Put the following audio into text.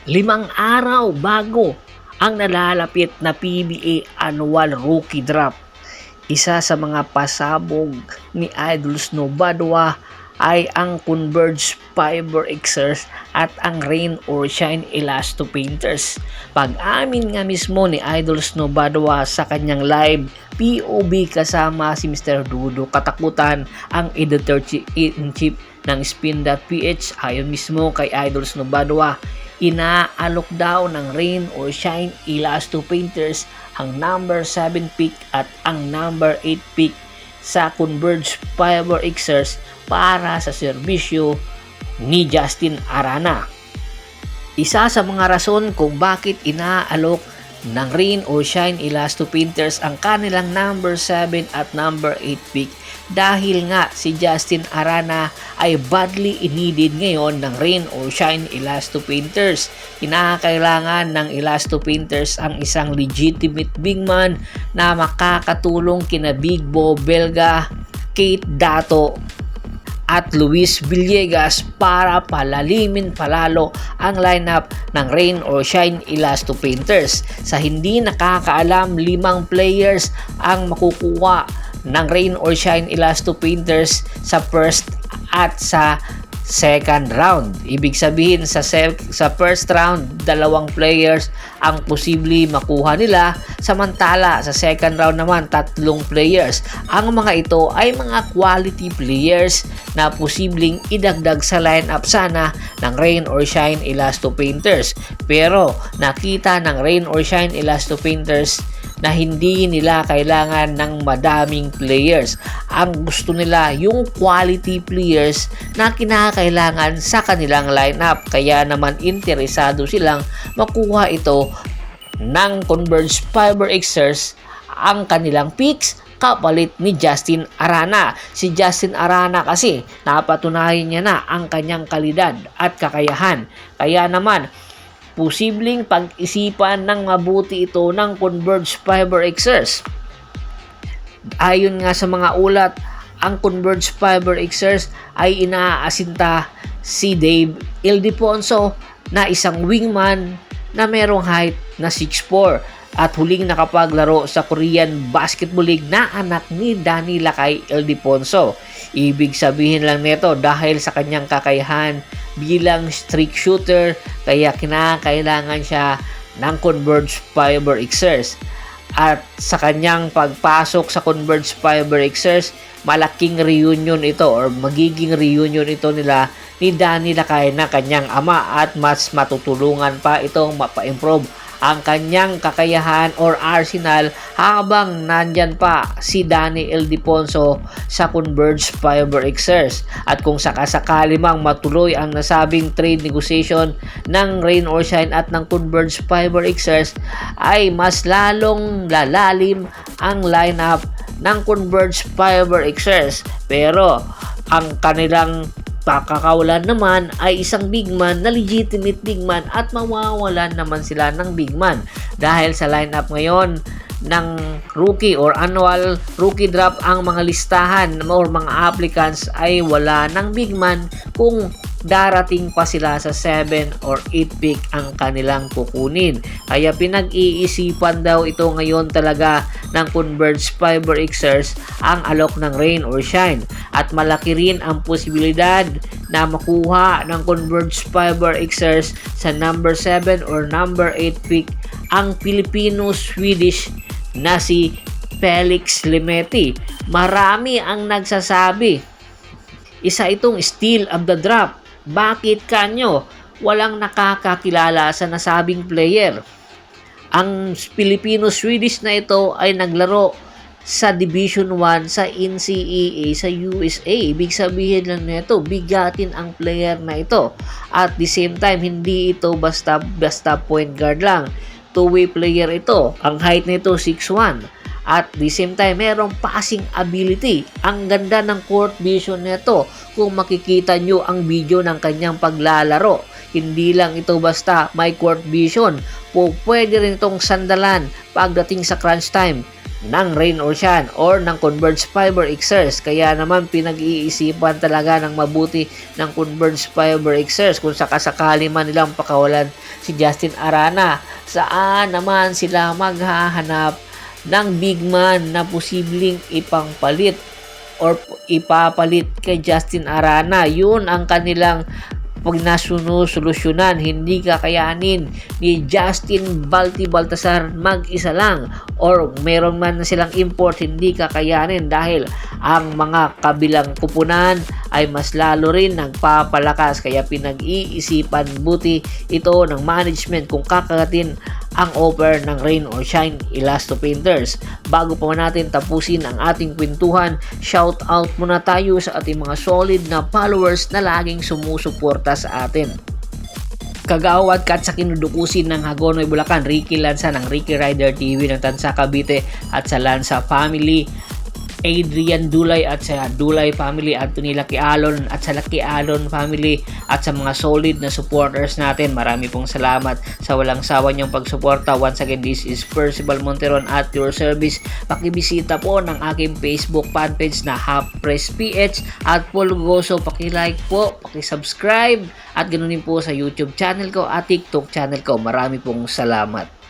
5 araw bago ang nalalapit na PBA Annual Rookie Draft. Isa sa mga pasabog ni Idol Snow Badwa ay ang Converge Fiber Xers at ang Rain or Shine Elasto Painters. Pag-amin nga mismo ni Idol Snow Badwa sa kanyang live POV kasama si Mr. Dudo Katakutan, ang editor-in-chief ng Spin.ph. Ayon mismo kay Idol Snow Badwa, inaalok daw ng Rain or Shine Elasto Painters ang number 7 pick at ang number 8 pick sa Converge Fiber Xers para sa serbisyo ni Justin Arana. Isa sa mga rason kung bakit inaalok ng Rain or Shine Elasto Painters ang kanilang number 7 at number 8 pick dahil nga si Justin Arana ay badly needed ngayon ng Rain or Shine Elasto Painters. Kinakailangan ng Elasto Painters ang isang legitimate big man na makakatulong kina Big Bo Belga, Kate Dato at Luis Villegas para palalimin palalo ang lineup ng Rain or Shine Elasto Painters. Sa hindi nakakaalam, 5 players ang makukuha ng Rain or Shine Elasto Painters sa first at sa second round. Ibig sabihin sa first round, 2 players ang posible makuha nila, samantala sa second round naman 3 players. Ang mga ito ay mga quality players na posibleng idagdag sa lineup sana ng Rain or Shine Elasto Painters. Pero nakita ng Rain or Shine Elasto Painters na hindi nila kailangan ng madaming players. Ang gusto nila yung quality players na kinakailangan sa kanilang lineup. Kaya naman interesado silang makuha ito ng Converge Fiber Xers ang kanilang picks kapalit ni Justin Arana. Si Justin Arana kasi napatunayan niya na ang kanyang kalidad at kakayahan. Kaya naman posibleng pag-isipan ng mabuti ito ng Converge Fiber Xers. Ayon nga sa mga ulat, ang Converge Fiber Xers ay inaasinta si Dave Ildefonso na isang wingman na merong height na 6'4" at huling nakapaglaro sa Korean Basketball League na anak ni Danny Lakay Ildefonso. Ibig sabihin lang nito, dahil sa kanyang kakayahan bilang streak shooter, kaya kinakailangan siya ng Converge Fiber Xers. At sa kanyang pagpasok sa Converge Fiber Xers, malaking reunion ito or magiging reunion ito nila ni Danny Lakay na kanyang ama, at mas matutulungan pa itong mapa-improve ang kanyang kakayahan or arsenal habang nandyan pa si Danny Ildefonso sa Converge Fiber Xers. At kung sakasakali mang matuloy ang nasabing trade negotiation ng Rain or Shine at ng Converge Fiber Xers, ay mas lalong lalalim ang lineup ng Converge Fiber Xers. Pero ang kanilang pakakawalan naman ay isang big man na legitimate big man, at mawawalan naman sila ng big man dahil sa lineup ngayon ng rookie or annual rookie draft, ang mga listahan or mga applicants ay wala ng big man kung darating pa sila sa 7 or 8 pick ang kanilang kukunin. Kaya pinag-iisipan daw ito ngayon talaga ng Converge Fiber Xers ang alok ng Rain or Shine, at malaki rin ang posibilidad na makuha ng Converge Fiber Xers sa number 7 or number 8 pick ang Filipino-Swedish na si Felix Limeti. Marami ang nagsasabi isa itong steal of the draft. Bakit kanyo walang nakakakilala sa nasabing player? Ang Filipino-Swedish na ito ay naglaro sa Division 1 sa NCAA sa USA. Ibig sabihin lang nito, bigatin ang player na ito. At the same time, hindi ito basta point guard lang. Two-way player ito. Ang height nito 6'1". At the same time, merong passing ability. Ang ganda ng court vision nito. Kung makikita nyo ang video ng kanyang paglalaro, hindi lang ito basta may court vision. Pwede rin itong sandalan pagdating sa crunch time. ng Rain or Shine or ng Converge Fiber Xers. Kaya naman pinag-iisipan talaga ng mabuti ng Converge Fiber Xers kung sakasakali man nilang pakawalan si Justin Arana. Saan naman sila maghahanap ng big man na posibleng ipangpalit or ipapalit kay Justin Arana? Yun ang kanilang pag nasusolusyonan. Hindi kakayanin ni Justin Baltasar mag-isa lang or meron man na silang import, hindi kakayanin dahil ang mga kabilang kupunan ay mas lalo rin nagpapalakas. Kaya pinag-iisipan buti ito ng management kung kakagatin ang offer ng Rain or Shine Elasto Painters. Bago pa natin tapusin ang ating kwentuhan, shout out muna tayo sa ating mga solid na followers na laging sumusuporta sa atin. Kagawad kat sa kinudukusin ng Hagonoy Bulacan, Ricky Lanza ng Ricky Rider TV ng Tansa Cavite at sa Lanza Family, Adrian Dulay at sa Dulay Family, Anthony Laquialon at sa Laquialon Family at sa mga solid na supporters natin. Marami pong salamat sa walang sawa niyong pagsuporta. Once again, this is Percival Monteron at your service. Pakibisita po ng aking Facebook fanpage na Half Press PH at Pulgoso. Pakilike po, pakisubscribe at ganoon din po sa YouTube channel ko at TikTok channel ko. Marami pong salamat.